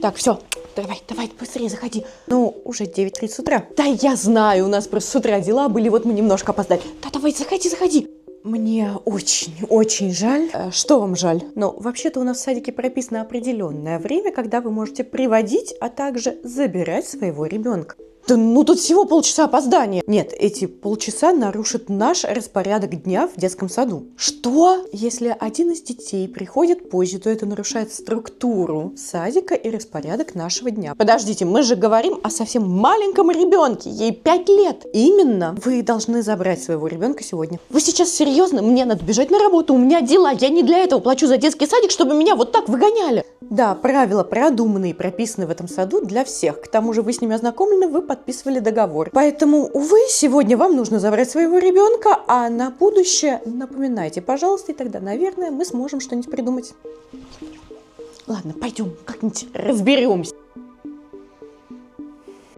Так, все, давай, быстрее заходи. Ну, уже 9:30 утра. Да, я знаю, у нас просто с утра дела были, вот мы немножко опоздали. Да, давай, заходи. Мне очень жаль. Что вам жаль? Ну, вообще-то у нас в садике прописано определенное время, когда вы можете приводить, а также забирать своего ребенка. Да ну тут всего полчаса опоздания. Нет, эти полчаса нарушат наш распорядок дня в детском саду. Что? Если один из детей приходит позже, то это нарушает структуру садика и распорядок нашего дня. Подождите, мы же говорим о совсем маленьком ребенке, ей 5 лет. Именно, вы должны забрать своего ребенка сегодня. Вы сейчас серьезно? Мне надо бежать на работу, у меня дела. Я не для этого плачу за детский садик, чтобы меня вот так выгоняли. Да, правила продуманы и прописаны в этом саду для всех. К тому же вы с ними ознакомлены, вы подписывали договор. Поэтому, увы, сегодня вам нужно забрать своего ребенка, а на будущее напоминайте, пожалуйста, и тогда, наверное, мы сможем что-нибудь придумать. Ладно, пойдем, как-нибудь разберемся.